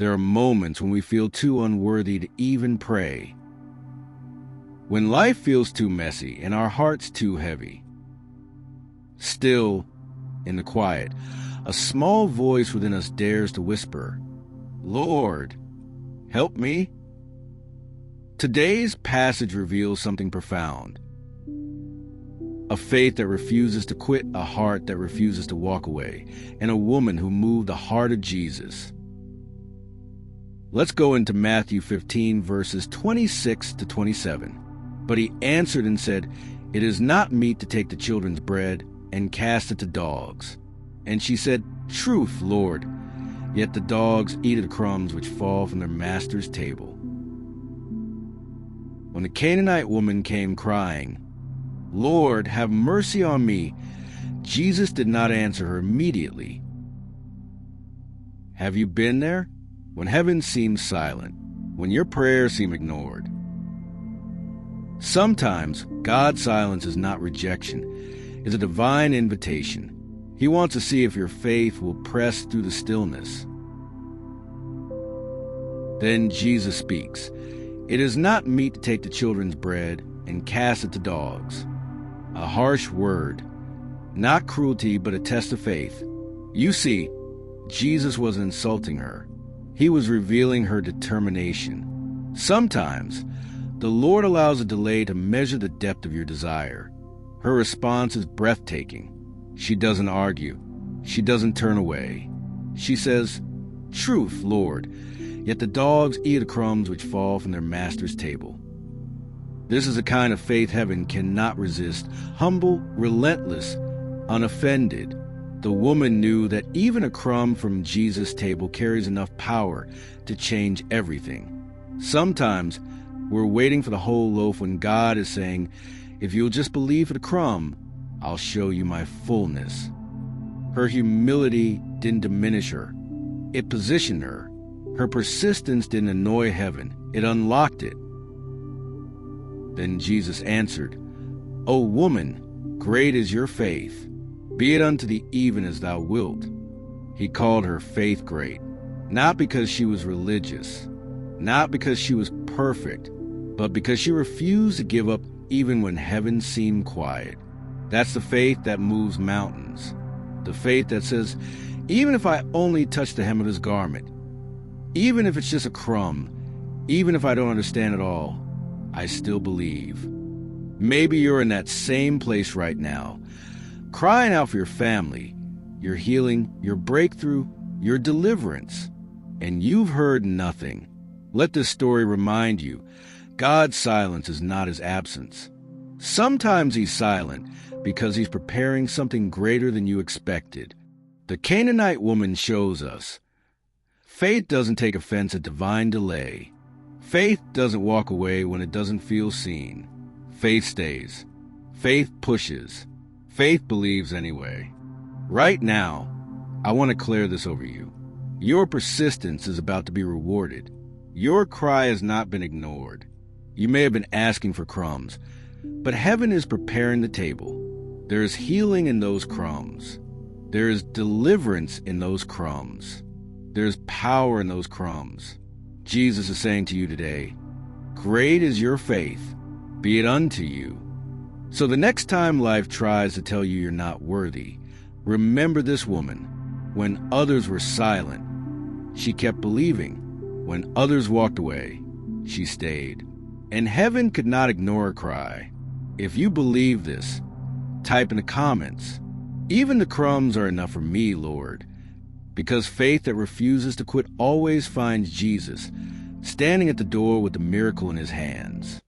There are moments when we feel too unworthy to even pray. When life feels too messy and our hearts too heavy. Still, in the quiet, a small voice within us dares to whisper, "Lord, help me." Today's passage reveals something profound. A faith that refuses to quit, a heart that refuses to walk away, and a woman who moved the heart of Jesus. Let's go into Matthew 15, verses 26 to 27. But he answered and said, "It is not meet to take the children's bread and cast it to dogs." And she said, "Truth, Lord, yet the dogs eat the crumbs which fall from their master's table." When the Canaanite woman came crying, "Lord, have mercy on me," Jesus did not answer her immediately. Have you been there? When heaven seems silent, when your prayers seem ignored. Sometimes God's silence is not rejection, it's a divine invitation. He wants to see if your faith will press through the stillness. Then Jesus speaks, "It is not meet to take the children's bread and cast it to dogs." A harsh word, not cruelty, but a test of faith. You see, Jesus wasn't insulting her. He was revealing her determination. Sometimes, the Lord allows a delay to measure the depth of your desire. Her response is breathtaking. She doesn't argue. She doesn't turn away. She says, "Truth, Lord, yet the dogs eat the crumbs which fall from their master's table." This is a kind of faith heaven cannot resist. Humble, relentless, unoffended. The woman knew that even a crumb from Jesus' table carries enough power to change everything. Sometimes we're waiting for the whole loaf when God is saying, "If you'll just believe for the crumb, I'll show you my fullness." Her humility didn't diminish her. It positioned her. Her persistence didn't annoy heaven. It unlocked it. Then Jesus answered, "O woman, great is your faith. Be it unto thee even as thou wilt." He called her faith great, not because she was religious, not because she was perfect, but because she refused to give up even when heaven seemed quiet. That's the faith that moves mountains. The faith that says, even if I only touch the hem of his garment, even if it's just a crumb, even if I don't understand it all, I still believe. Maybe you're in that same place right now, crying out for your family, your healing, your breakthrough, your deliverance, and you've heard nothing. Let this story remind you, God's silence is not his absence. Sometimes he's silent because he's preparing something greater than you expected. The Canaanite woman shows us. Faith doesn't take offense at divine delay. Faith doesn't walk away when it doesn't feel seen. Faith stays. Faith pushes. Faith believes anyway. Right now, I want to clear this over you. Your persistence is about to be rewarded. Your cry has not been ignored. You may have been asking for crumbs, but heaven is preparing the table. There is healing in those crumbs. There is deliverance in those crumbs. There is power in those crumbs. Jesus is saying to you today, great is your faith, be it unto you. So the next time life tries to tell you you're not worthy, remember this woman. When others were silent, she kept believing. When others walked away, she stayed. And heaven could not ignore her cry. If you believe this, type in the comments, "Even the crumbs are enough for me, Lord." Because faith that refuses to quit always finds Jesus, standing at the door with the miracle in his hands.